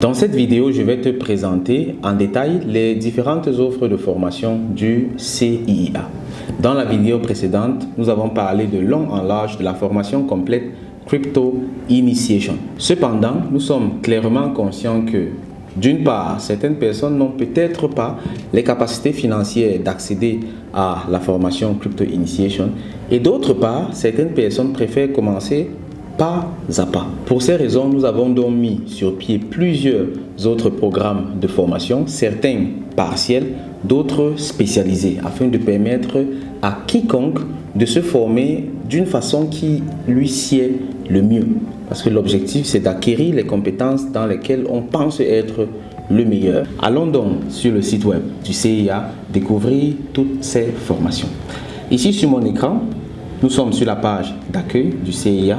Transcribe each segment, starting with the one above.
Dans cette vidéo, je vais te présenter en détail les différentes offres de formation du CIIA. Dans la vidéo précédente, nous avons parlé de long en large de la formation complète Crypto Initiation. Cependant, nous sommes clairement conscients que, d'une part, certaines personnes n'ont peut-être pas les capacités financières d'accéder à la formation Crypto Initiation et d'autre part, certaines personnes préfèrent commencer pas à pas. Pour ces raisons, nous avons donc mis sur pied plusieurs autres programmes de formation, certains partiels, d'autres spécialisés, afin de permettre à quiconque de se former d'une façon qui lui sied le mieux. Parce que l'objectif, c'est d'acquérir les compétences dans lesquelles on pense être le meilleur. Allons donc sur le site web du CIIA découvrir toutes ces formations. Ici sur mon écran, nous sommes sur la page d'accueil du CIIA.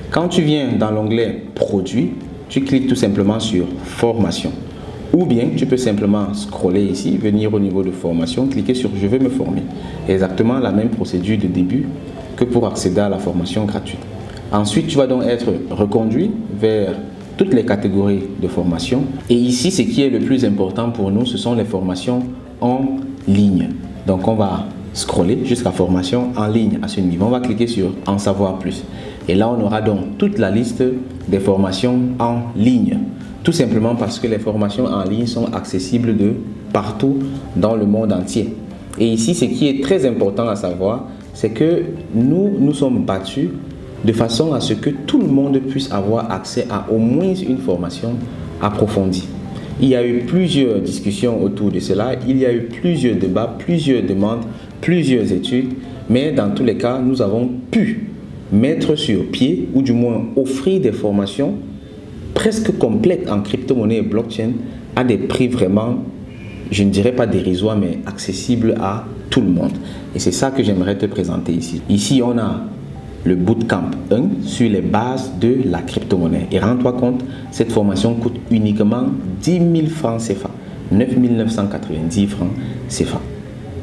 Quand tu viens dans l'onglet Produits, tu cliques tout simplement sur Formation. Ou bien tu peux simplement scroller ici, venir au niveau de formation, cliquer sur Je veux me former. Exactement la même procédure de début que pour accéder à la formation gratuite. Ensuite, tu vas donc être reconduit vers toutes les catégories de formation. Et ici, ce qui est le plus important pour nous, ce sont les formations en ligne. Donc, on va scroller jusqu'à formation en ligne à ce niveau. On va cliquer sur En savoir plus. Et là, on aura donc toute la liste des formations en ligne. Tout simplement parce que les formations en ligne sont accessibles de partout dans le monde entier. Et ici, ce qui est très important à savoir, c'est que nous sommes battus de façon à ce que tout le monde puisse avoir accès à au moins une formation approfondie. Il y a eu plusieurs discussions autour de cela, il y a eu plusieurs débats, plusieurs demandes, plusieurs études, mais dans tous les cas, nous avons pu mettre sur pied ou du moins offrir des formations presque complètes en crypto-monnaie et blockchain à des prix vraiment, je ne dirais pas dérisoires, mais accessibles à tout le monde. Et c'est ça que j'aimerais te présenter ici. Ici, on a le Bootcamp 1 sur les bases de la crypto-monnaie. Et rends-toi compte, cette formation coûte uniquement 10 000 francs CFA, 9 990 francs CFA.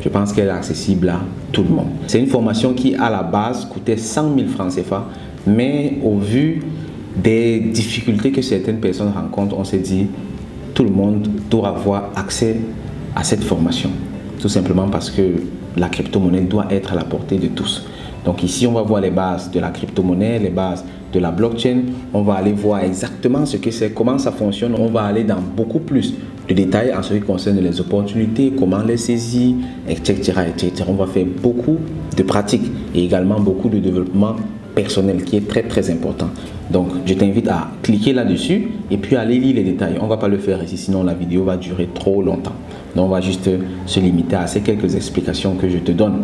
Je pense qu'elle est accessible à tout le monde. C'est une formation qui, à la base, coûtait 100 000 francs CFA, mais au vu des difficultés que certaines personnes rencontrent, on s'est dit, tout le monde doit avoir accès à cette formation. Tout simplement parce que la crypto-monnaie doit être à la portée de tous. Donc ici, on va voir les bases de la crypto-monnaie, les bases de la blockchain. On va aller voir exactement ce que c'est, comment ça fonctionne. On va aller dans beaucoup plus de détails en ce qui concerne les opportunités, comment les saisir, etc., etc. On va faire beaucoup de pratiques et également beaucoup de développement personnel qui est très très important. Donc je t'invite à cliquer là-dessus et puis aller lire les détails. On ne va pas le faire ici, sinon la vidéo va durer trop longtemps. Donc on va juste se limiter à ces quelques explications que je te donne.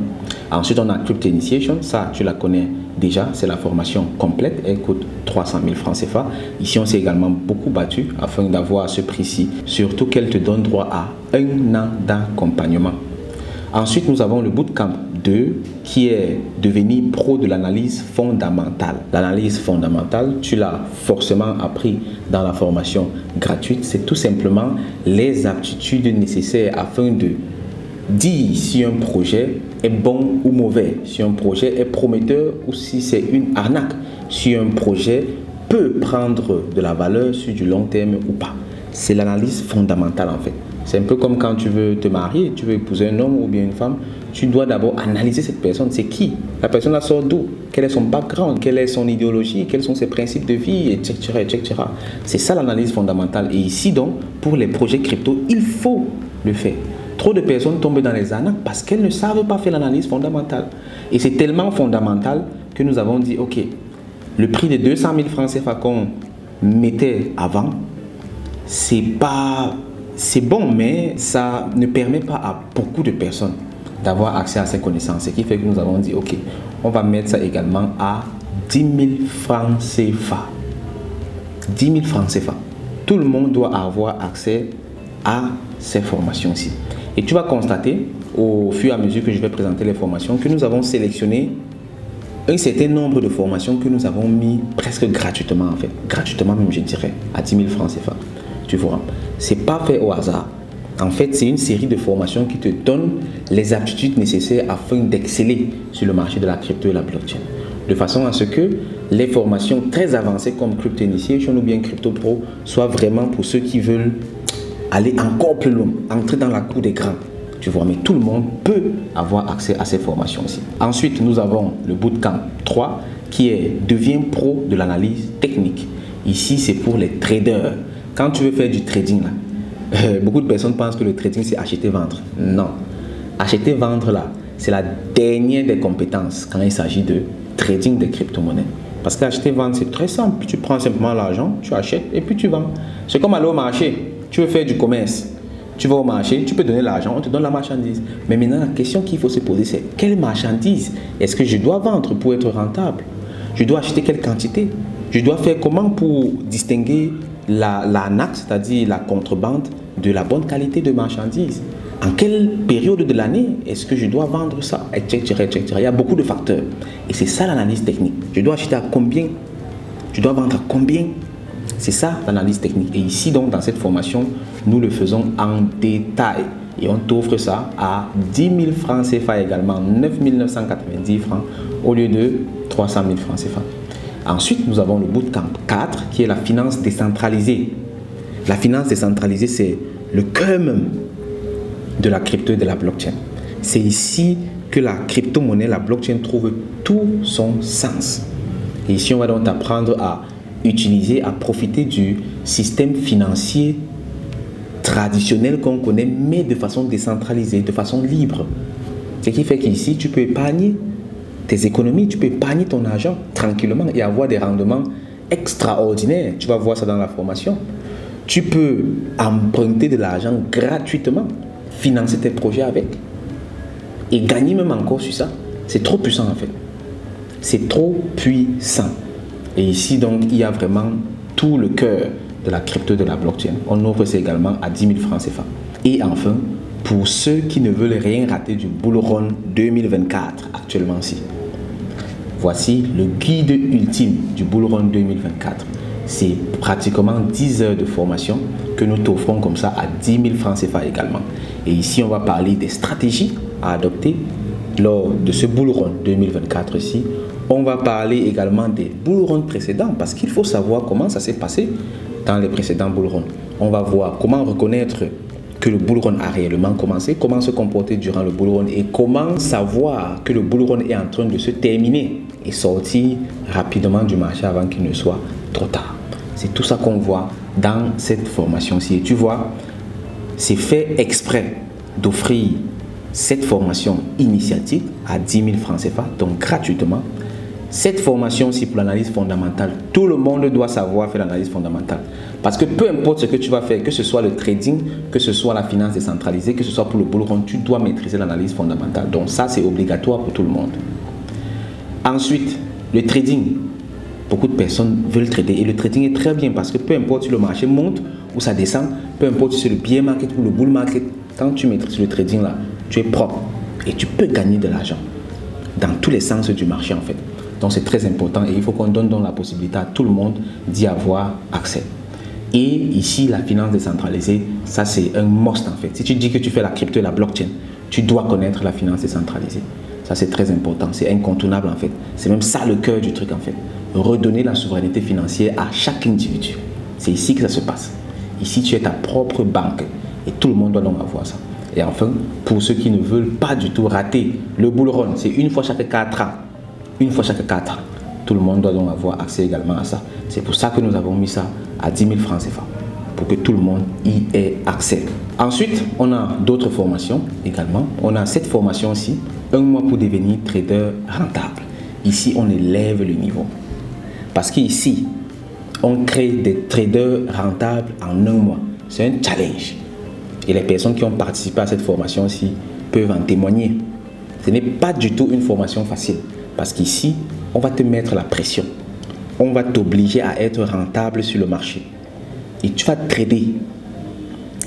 Ensuite, on a Crypto Initiation, ça tu la connais déjà, c'est la formation complète, elle coûte 300 000 francs CFA. Ici, on s'est également beaucoup battu afin d'avoir ce prix-ci, surtout qu'elle te donne droit à 1 an d'accompagnement. Ensuite, nous avons le Bootcamp 2 qui est devenir pro de l'analyse fondamentale. L'analyse fondamentale, tu l'as forcément appris dans la formation gratuite. C'est tout simplement les aptitudes nécessaires afin de dire si un projet est bon ou mauvais, si un projet est prometteur ou si c'est une arnaque, si un projet peut prendre de la valeur sur du long terme ou pas. C'est l'analyse fondamentale en fait. C'est un peu comme quand tu veux te marier, tu veux épouser un homme ou bien une femme, tu dois d'abord analyser cette personne. C'est qui? La personne la sort d'où? Quel est son background? Quelle est son idéologie? Quels sont ses principes de vie? Etc. etc. C'est ça l'analyse fondamentale. Et ici donc, pour les projets crypto, il faut le faire. Trop de personnes tombent dans les arnaques parce qu'elles ne savent pas faire l'analyse fondamentale. Et c'est tellement fondamental que nous avons dit, ok, le prix de 200 000 francs CFA qu'on mettait avant, c'est bon, mais ça ne permet pas à beaucoup de personnes d'avoir accès à ces connaissances. Ce qui fait que nous avons dit, ok, on va mettre ça également à 10 000 francs CFA. 10 000 francs CFA. Tout le monde doit avoir accès à ces formations-ci. Et tu vas constater, au fur et à mesure que je vais présenter les formations, que nous avons sélectionné un certain nombre de formations que nous avons mis presque gratuitement, en fait. Gratuitement même, je dirais, à 10 000 francs CFA. Tu vois, c'est pas fait au hasard. En fait, c'est une série de formations qui te donnent les aptitudes nécessaires afin d'exceller sur le marché de la crypto et la blockchain. De façon à ce que les formations très avancées comme Crypto Initiation ou bien Crypto Pro soient vraiment pour ceux qui veulent aller encore plus loin, entrer dans la cour des grands. Tu vois, mais tout le monde peut avoir accès à ces formations aussi. Ensuite, nous avons le Bootcamp 3 qui est Deviens pro de l'analyse technique. Ici, c'est pour les traders. Quand tu veux faire du trading, là, beaucoup de personnes pensent que le trading, c'est acheter-vendre. Non. Acheter-vendre, là, c'est la dernière des compétences quand il s'agit de trading des crypto-monnaies. Parce qu'acheter-vendre, c'est très simple. Tu prends simplement l'argent, tu achètes et puis tu vends. C'est comme aller au marché. Tu veux faire du commerce. Tu vas au marché, tu peux donner l'argent, on te donne la marchandise. Mais maintenant, la question qu'il faut se poser, c'est quelle marchandise est-ce que je dois vendre pour être rentable? Je dois acheter quelle quantité? Je dois faire comment pour distinguer la NAC, c'est-à-dire la contrebande, de la bonne qualité de marchandise? En quelle période de l'année est-ce que je dois vendre ça, etc., etc. Il y a beaucoup de facteurs. Et c'est ça l'analyse technique. Je dois acheter à combien? Je dois vendre à combien? C'est ça l'analyse technique. Et ici, donc, dans cette formation, nous le faisons en détail. Et on t'offre ça à 10 000 francs CFA également, 9 990 francs au lieu de 300 000 francs CFA. Ensuite, nous avons le Bootcamp 4 qui est la finance décentralisée. La finance décentralisée, c'est le cœur même de la crypto et de la blockchain. C'est ici que la crypto-monnaie, la blockchain trouve tout son sens. Et ici, on va donc apprendre à utiliser, à profiter du système financier traditionnel qu'on connaît, mais de façon décentralisée, de façon libre. Ce qui fait qu'ici, tu peux épargner tes économies, tu peux épargner ton argent tranquillement et avoir des rendements extraordinaires. Tu vas voir ça dans la formation. Tu peux emprunter de l'argent gratuitement, financer tes projets avec et gagner même encore sur ça. C'est trop puissant en fait. C'est trop puissant. Et ici, donc, il y a vraiment tout le cœur de la crypto de la blockchain. On offre ça également à 10 000 francs CFA. Et enfin, pour ceux qui ne veulent rien rater du Bull Run 2024, actuellement ici, voici le guide ultime du Bull Run 2024. C'est pratiquement 10 heures de formation que nous t'offrons comme ça à 10 000 francs CFA également. Et ici, on va parler des stratégies à adopter lors de ce Bull Run 2024 ici. On va parler également des Bull Run précédents parce qu'il faut savoir comment ça s'est passé dans les précédents Bull Run. On va voir comment reconnaître que le Bull Run a réellement commencé, comment se comporter durant le Bull Run et comment savoir que le Bull Run est en train de se terminer et sortir rapidement du marché avant qu'il ne soit trop tard. C'est tout ça qu'on voit dans cette formation-ci. Et tu vois, c'est fait exprès d'offrir cette formation initiatique à 10 000 francs CFA, donc gratuitement. Cette formation-ci pour l'analyse fondamentale, tout le monde doit savoir faire l'analyse fondamentale. Parce que peu importe ce que tu vas faire, que ce soit le trading, que ce soit la finance décentralisée, que ce soit pour le bull run, tu dois maîtriser l'analyse fondamentale. Donc ça, c'est obligatoire pour tout le monde. Ensuite, le trading. Beaucoup de personnes veulent trader et le trading est très bien parce que peu importe si le marché monte ou ça descend, peu importe si c'est le bear market ou le bull market, quand tu maîtrises le trading là, tu es propre et tu peux gagner de l'argent dans tous les sens du marché en fait. Donc c'est très important et il faut qu'on donne donc la possibilité à tout le monde d'y avoir accès. Et ici, la finance décentralisée, ça c'est un must en fait. Si tu dis que tu fais la crypto et la blockchain, tu dois connaître la finance décentralisée. Ça c'est très important, c'est incontournable en fait. C'est même ça le cœur du truc en fait. Redonner la souveraineté financière à chaque individu. C'est ici que ça se passe. Ici, tu es ta propre banque et tout le monde doit donc avoir ça. Et enfin, pour ceux qui ne veulent pas du tout rater le bull run, c'est une fois chaque 4 ans. Une fois chaque 4 ans. Tout le monde doit donc avoir accès également à ça. C'est pour ça que nous avons mis ça à 10 000 francs CFA, pour que tout le monde y ait accès. Ensuite, on a d'autres formations également. On a cette formation-ci, 1 mois pour devenir trader rentable. Ici, on élève le niveau. Parce qu'ici, on crée des traders rentables en 1 mois. C'est un challenge. Et les personnes qui ont participé à cette formation-ci peuvent en témoigner. Ce n'est pas du tout une formation facile. Parce qu'ici, on va te mettre la pression. On va t'obliger à être rentable sur le marché. Et tu vas trader.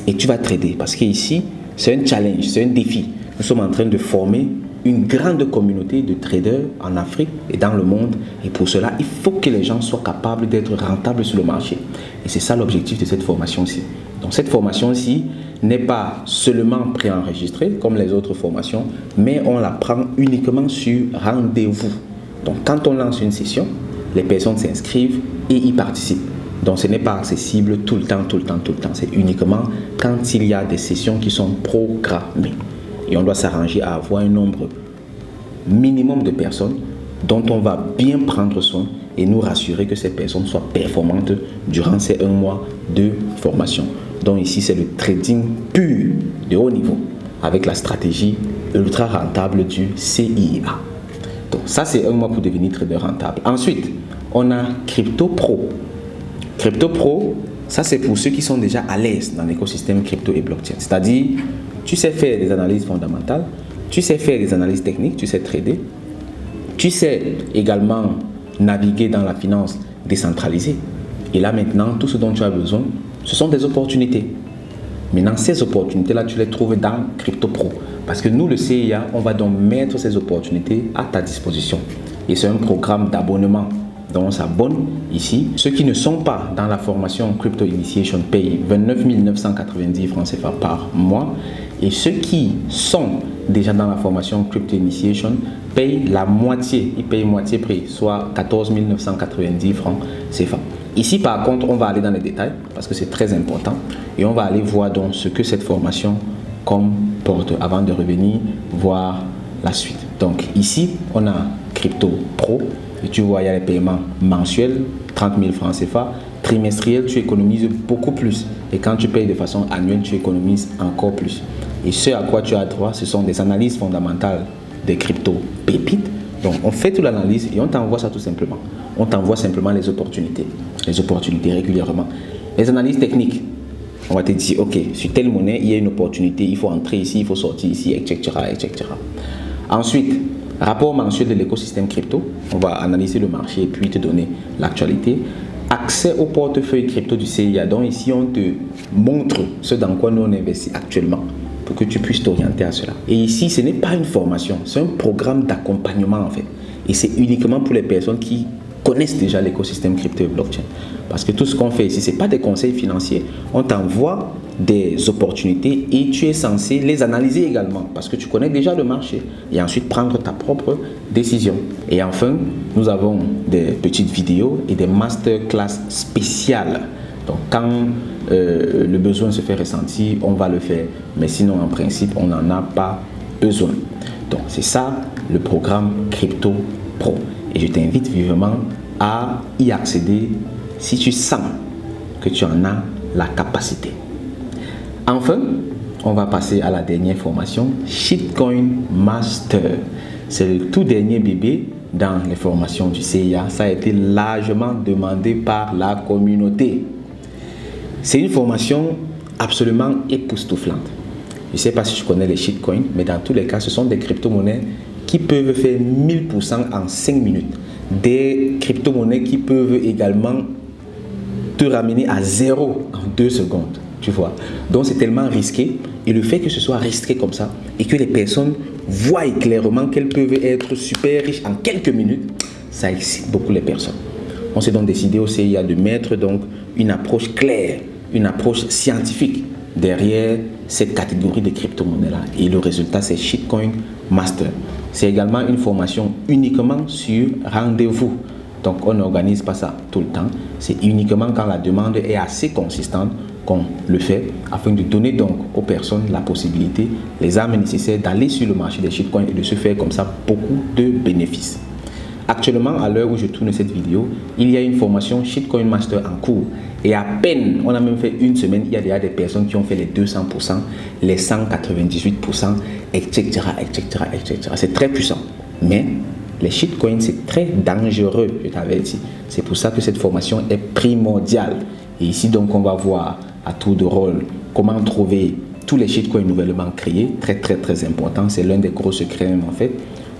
Et tu vas trader. Parce qu'ici, c'est un challenge, c'est un défi. Nous sommes en train de former une grande communauté de traders en Afrique et dans le monde. Et pour cela, il faut que les gens soient capables d'être rentables sur le marché. Et c'est ça l'objectif de cette formation-ci. Donc cette formation-ci n'est pas seulement préenregistrée comme les autres formations, mais on la prend uniquement sur rendez-vous. Donc quand on lance une session, les personnes s'inscrivent et y participent. Donc ce n'est pas accessible tout le temps. C'est uniquement quand il y a des sessions qui sont programmées. Et on doit s'arranger à avoir un nombre minimum de personnes dont on va bien prendre soin et nous rassurer que ces personnes soient performantes durant ces 1 mois de formation. Donc ici, c'est le trading pur de haut niveau avec la stratégie ultra rentable du CIIA. Donc ça, c'est 1 mois pour devenir trader rentable. Ensuite, on a Crypto Pro. Crypto Pro, ça c'est pour ceux qui sont déjà à l'aise dans l'écosystème crypto et blockchain. C'est-à-dire, tu sais faire des analyses fondamentales, tu sais faire des analyses techniques, tu sais trader, tu sais également naviguer dans la finance décentralisée. Et là maintenant, tout ce dont tu as besoin, ce sont des opportunités. Maintenant, ces opportunités-là, tu les trouves dans Crypto Pro. Parce que nous, le CIA, on va donc mettre ces opportunités à ta disposition. Et c'est un programme d'abonnement. Donc on s'abonne ici. Ceux qui ne sont pas dans la formation Crypto Initiation payent 29 990 francs CFA par mois. Et ceux qui sont déjà dans la formation Crypto Initiation payent la moitié. Ils payent moitié prix, soit 14 990 francs CFA. Ici, par contre, on va aller dans les détails parce que c'est très important. Et on va aller voir donc ce que cette formation comporte avant de revenir voir la suite. Donc ici, on a Crypto Pro. Et tu vois, il y a les paiements mensuels, 30 000 francs CFA. Trimestriel, tu économises beaucoup plus. Et quand tu payes de façon annuelle, tu économises encore plus. Et ce à quoi tu as droit, ce sont des analyses fondamentales des crypto pépites. Donc, on fait toute l'analyse et on t'envoie ça tout simplement. On t'envoie simplement les opportunités régulièrement. Les analyses techniques, on va te dire, ok, sur telle monnaie, il y a une opportunité, il faut entrer ici, il faut sortir ici, etc. Ensuite, rapport mensuel de l'écosystème crypto, on va analyser le marché et puis te donner l'actualité. Accès au portefeuille crypto du CIA. Donc ici, on te montre ce dans quoi nous on investit actuellement pour que tu puisses t'orienter à cela. Et ici, ce n'est pas une formation, c'est un programme d'accompagnement en fait. Et c'est uniquement pour les personnes qui connaissent déjà l'écosystème crypto et blockchain. Parce que tout ce qu'on fait ici, ce n'est pas des conseils financiers. On t'envoie des opportunités et tu es censé les analyser également parce que tu connais déjà le marché et ensuite prendre ta propre décision. Et enfin, nous avons des petites vidéos et des masterclass spéciales. Donc quand le besoin se fait ressentir, on va le faire. Mais sinon, en principe, on n'en a pas besoin. Donc c'est ça le programme Crypto Pro. Et je t'invite vivement à y accéder si tu sens que tu en as la capacité. Enfin, on va passer à la dernière formation, Shitcoin Master. C'est le tout dernier bébé dans les formations du CIA. Ça a été largement demandé par la communauté. C'est une formation absolument époustouflante. Je ne sais pas si tu connais les shitcoins, mais dans tous les cas, ce sont des crypto-monnaies qui peuvent faire 1000% en 5 minutes. Des crypto-monnaies qui peuvent également te ramener à 0 en 2 secondes. Tu vois. Donc c'est tellement risqué. Et le fait que ce soit risqué comme ça et que les personnes voient clairement qu'elles peuvent être super riches en quelques minutes, ça excite beaucoup les personnes. On s'est donc décidé au CIA de mettre donc une approche claire, une approche scientifique derrière cette catégorie de crypto-monnaies-là. Et le résultat, c'est Shitcoin Master. C'est également une formation uniquement sur rendez-vous. Donc, on n'organise pas ça tout le temps. C'est uniquement quand la demande est assez consistante qu'on le fait afin de donner donc aux personnes la possibilité, les armes nécessaires d'aller sur le marché des shitcoins et de se faire comme ça beaucoup de bénéfices. Actuellement, à l'heure où je tourne cette vidéo, il y a une formation Shitcoin Master en cours. Et à peine, on a même fait une semaine, il y a déjà des personnes qui ont fait les 200%, les 198%, etc. C'est très puissant. Mais les shitcoins, c'est très dangereux, je t'avais dit. C'est pour ça que cette formation est primordiale. Et ici, donc, on va voir à tour de rôle comment trouver tous les shitcoins nouvellement créés. Très important. C'est l'un des gros secrets, en fait.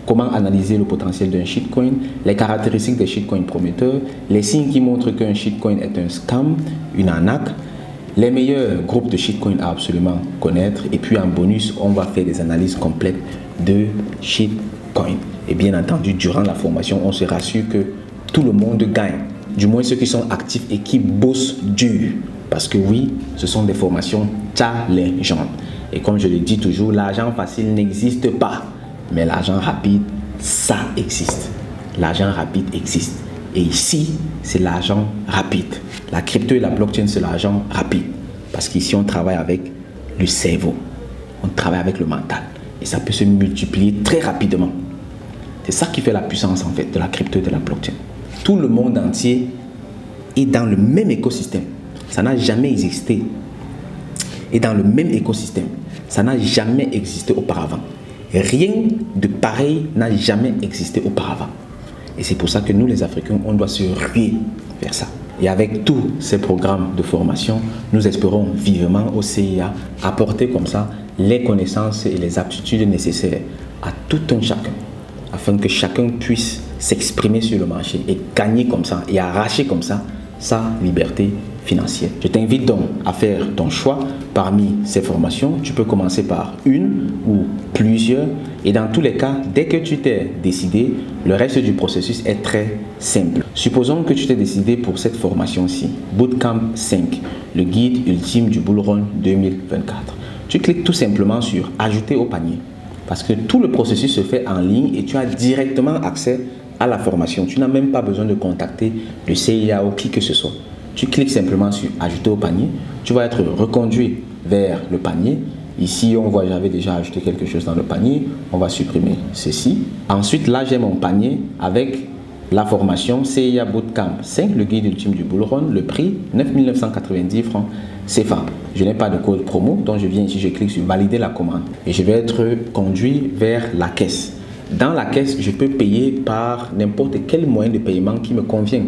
Comment analyser le potentiel d'un shitcoin, les caractéristiques des shitcoins prometteurs, les signes qui montrent qu'un shitcoin est un scam, une arnaque, les meilleurs groupes de shitcoins à absolument connaître. Et puis en bonus, on va faire des analyses complètes de shitcoin. Et bien entendu, durant la formation, on se rassure que tout le monde gagne. Du moins ceux qui sont actifs et qui bossent dur. Parce que oui, ce sont des formations challengeantes. Et comme je le dis toujours, l'argent facile n'existe pas. Mais l'argent rapide, ça existe. L'argent rapide existe. Et ici, c'est l'argent rapide. La crypto et la blockchain, c'est l'argent rapide. Parce qu'ici, on travaille avec le cerveau. On travaille avec le mental. Et ça peut se multiplier très rapidement. C'est ça qui fait la puissance en fait de la crypto et de la blockchain. Tout le monde entier est dans le même écosystème. Ça n'a jamais existé. Et dans le même écosystème. Ça n'a jamais existé auparavant. Rien de pareil n'a jamais existé auparavant. Et c'est pour ça que nous, les Africains, on doit se ruer vers ça. Et avec tous ces programmes de formation, nous espérons vivement au CIA apporter comme ça les connaissances et les aptitudes nécessaires à tout un chacun, afin que chacun puisse s'exprimer sur le marché et gagner comme ça et arracher comme ça sa liberté financière. Je t'invite donc à faire ton choix parmi ces formations. Tu peux commencer par une ou plusieurs et dans tous les cas, dès que tu t'es décidé, le reste du processus est très simple. Supposons que tu t'es décidé pour cette formation-ci, Bootcamp 5, le guide ultime du Bull Run 2024. Tu cliques tout simplement sur ajouter au panier parce que tout le processus se fait en ligne et tu as directement accès à la formation. Tu n'as même pas besoin de contacter le CIA ou qui que ce soit. Tu cliques simplement sur ajouter au panier. Tu vas être reconduit vers le panier. Ici, on voit, j'avais déjà ajouté quelque chose dans le panier. On va supprimer ceci. Ensuite, là, j'ai mon panier avec la formation CIA Bootcamp 5, le guide ultime du Bull Run. Le prix, 9 990 francs CFA. Je n'ai pas de code promo, donc je viens ici, je clique sur valider la commande. Et je vais être conduit vers la caisse. Dans la caisse, je peux payer par n'importe quel moyen de paiement qui me convient.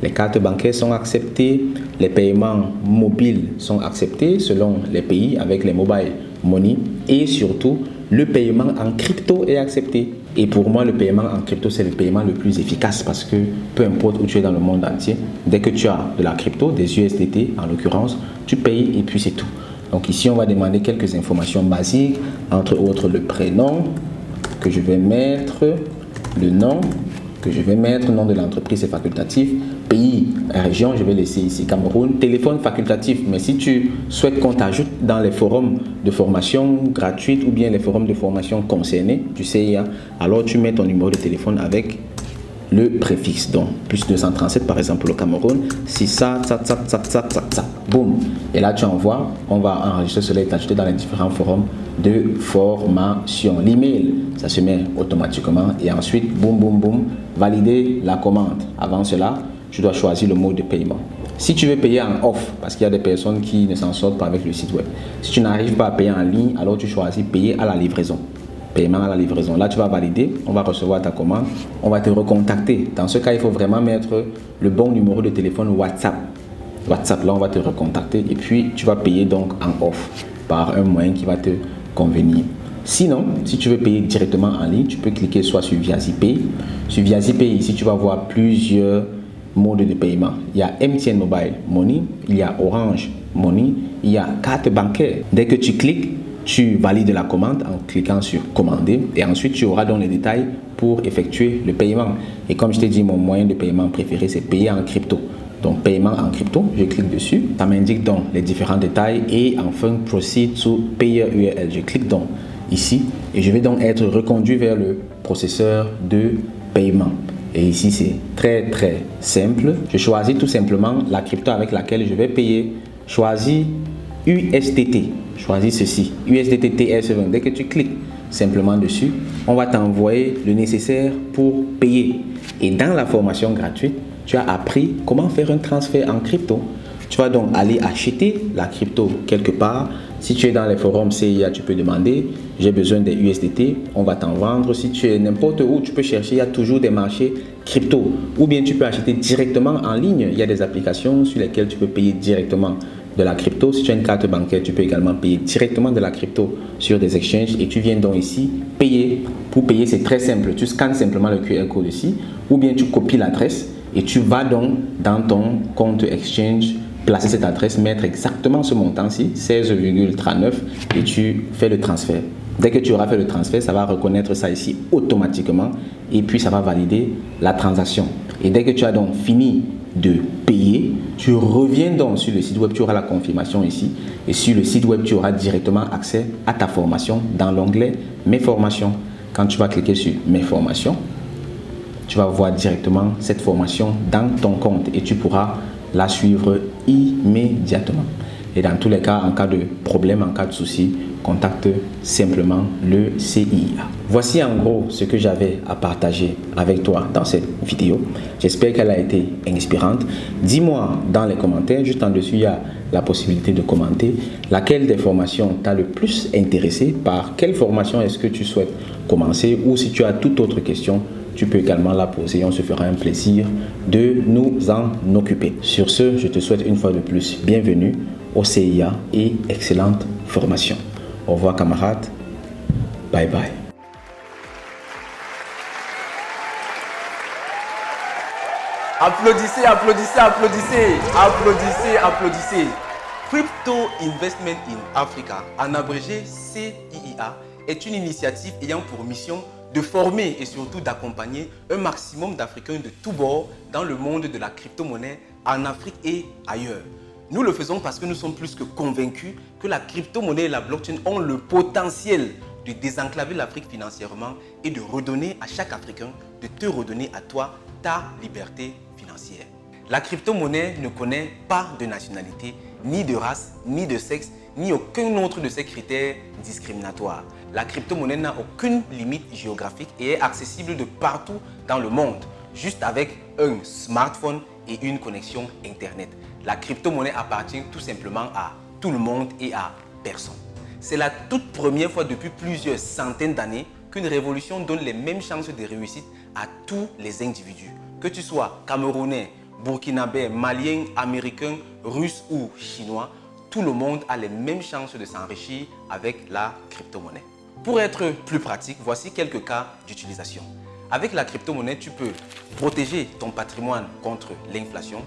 Les cartes bancaires sont acceptées, les paiements mobiles sont acceptés selon les pays avec les mobile money et surtout le paiement en crypto est accepté. Et pour moi, le paiement en crypto, c'est le paiement le plus efficace parce que peu importe où tu es dans le monde entier, dès que tu as de la crypto, des USDT en l'occurrence, tu payes et puis c'est tout. Donc ici, on va demander quelques informations basiques, entre autres le prénom que je vais mettre, le nom que je vais mettre, nom de l'entreprise c'est facultatif, pays, région, je vais laisser ici Cameroun, téléphone facultatif, mais si tu souhaites qu'on t'ajoute dans les forums de formation gratuite ou bien les forums de formation concernés du CIA, alors tu mets ton numéro de téléphone avec le préfixe, donc plus 237 par exemple au Cameroun, si ça, boum, et là tu envoies, on va enregistrer cela et t'ajouter dans les différents forums de formation. L'email, ça se met automatiquement et ensuite, boum, boum, boum, valider la commande. Avant cela, tu dois choisir le mode de paiement. Si tu veux payer en off, parce qu'il y a des personnes qui ne s'en sortent pas avec le site web, si tu n'arrives pas à payer en ligne, alors tu choisis payer à la livraison. Paiement à la livraison. Là, tu vas valider, on va recevoir ta commande, on va te recontacter. Dans ce cas, il faut vraiment mettre le bon numéro de téléphone WhatsApp. WhatsApp, là, on va te recontacter et puis tu vas payer donc en off par un moyen qui va te convenir. Sinon, si tu veux payer directement en ligne, tu peux cliquer soit sur ViaZipay. Sur ViaZipay, ici, tu vas voir plusieurs modes de paiement. Il y a MTN Mobile Money, il y a Orange Money, il y a carte bancaire. Dès que tu cliques, tu valides la commande en cliquant sur commander et ensuite tu auras donc les détails pour effectuer le paiement. Et comme je t'ai dit, mon moyen de paiement préféré, c'est payer en crypto. Donc paiement en crypto, je clique dessus, ça m'indique donc les différents détails et enfin proceed to payer URL. Je clique donc ici et je vais donc être reconduit vers le processeur de paiement. Et ici c'est très simple. Je choisis tout simplement la crypto avec laquelle je vais payer. Choisis USDT. Choisis ceci, USDT TS20. Dès que tu cliques simplement dessus, on va t'envoyer le nécessaire pour payer. Et dans la formation gratuite, tu as appris comment faire un transfert en crypto. Tu vas donc aller acheter la crypto quelque part. Si tu es dans les forums CIA, tu peux demander, j'ai besoin des USDT, on va t'en vendre. Si tu es n'importe où, tu peux chercher, il y a toujours des marchés crypto. Ou bien tu peux acheter directement en ligne. Il y a des applications sur lesquelles tu peux payer directement de la crypto. Si tu as une carte bancaire, tu peux également payer directement de la crypto sur des exchanges et tu viens donc ici payer. Pour payer, c'est très simple. Tu scannes simplement le QR code ici ou bien tu copies l'adresse et tu vas donc dans ton compte exchange placer cette adresse, mettre exactement ce montant-ci, 16,39 et tu fais le transfert. Dès que tu auras fait le transfert, ça va reconnaître ça ici automatiquement et puis ça va valider la transaction. Et dès que tu as donc fini de payer, tu reviens donc sur le site web, tu auras la confirmation ici et sur le site web, tu auras directement accès à ta formation dans l'onglet Mes formations. Quand tu vas cliquer sur Mes formations, tu vas voir directement cette formation dans ton compte et tu pourras la suivre immédiatement. Et dans tous les cas, en cas de problème, en cas de souci, contacte simplement le CIIA. Voici en gros ce que j'avais à partager avec toi dans cette vidéo. J'espère qu'elle a été inspirante. Dis-moi dans les commentaires, juste en dessus, il y a la possibilité de commenter laquelle des formations t'a le plus intéressé, par quelle formation est-ce que tu souhaites commencer, ou si tu as toute autre question, tu peux également la poser. On se fera un plaisir de nous en occuper. Sur ce, je te souhaite une fois de plus bienvenue au CIIA et excellente formation. Au revoir camarades. Bye bye. Applaudissez, applaudissez, applaudissez, applaudissez, applaudissez. Crypto Investment in Africa, en abrégé CIIA, est une initiative ayant pour mission de former et surtout d'accompagner un maximum d'Africains de tous bords dans le monde de la crypto-monnaie en Afrique et ailleurs. Nous le faisons parce que nous sommes plus que convaincus que la crypto-monnaie et la blockchain ont le potentiel de désenclaver l'Afrique financièrement et de redonner à chaque Africain, de te redonner à toi ta liberté financière. La crypto-monnaie ne connaît pas de nationalité, ni de race, ni de sexe, ni aucun autre de ces critères discriminatoires. La crypto-monnaie n'a aucune limite géographique et est accessible de partout dans le monde, juste avec un smartphone et une connexion Internet. La crypto-monnaie appartient tout simplement à tout le monde et à personne. C'est la toute première fois depuis plusieurs centaines d'années qu'une révolution donne les mêmes chances de réussite à tous les individus. Que tu sois camerounais, burkinabé, malien, américain, russe ou chinois, tout le monde a les mêmes chances de s'enrichir avec la crypto-monnaie. Pour être plus pratique, voici quelques cas d'utilisation. Avec la crypto-monnaie, tu peux protéger ton patrimoine contre l'inflation.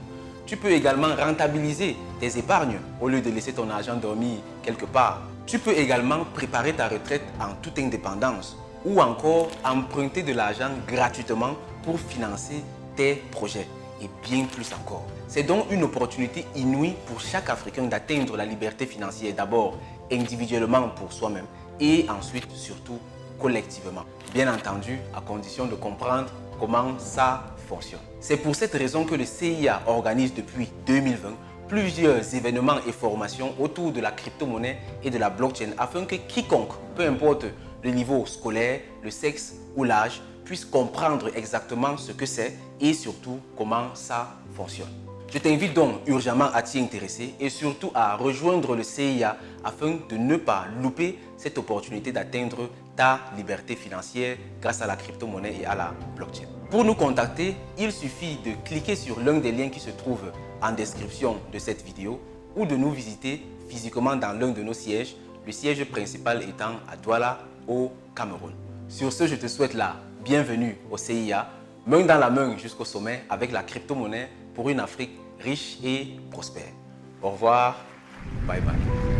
Tu peux également rentabiliser tes épargnes au lieu de laisser ton argent dormir quelque part. Tu peux également préparer ta retraite en toute indépendance ou encore emprunter de l'argent gratuitement pour financer tes projets et bien plus encore. C'est donc une opportunité inouïe pour chaque Africain d'atteindre la liberté financière, d'abord individuellement pour soi-même et ensuite surtout collectivement. Bien entendu, à condition de comprendre comment ça fonctionne. C'est pour cette raison que le CIIA organise depuis 2020 plusieurs événements et formations autour de la crypto-monnaie et de la blockchain afin que quiconque, peu importe le niveau scolaire, le sexe ou l'âge, puisse comprendre exactement ce que c'est et surtout comment ça fonctionne. Je t'invite donc urgemment à t'y intéresser et surtout à rejoindre le CIIA afin de ne pas louper cette opportunité d'atteindre ta liberté financière grâce à la crypto-monnaie et à la blockchain. Pour nous contacter, il suffit de cliquer sur l'un des liens qui se trouve en description de cette vidéo ou de nous visiter physiquement dans l'un de nos sièges, le siège principal étant à Douala au Cameroun. Sur ce, je te souhaite la bienvenue au CIIA, main dans la main jusqu'au sommet avec la crypto-monnaie pour une Afrique riche et prospère. Au revoir, bye bye.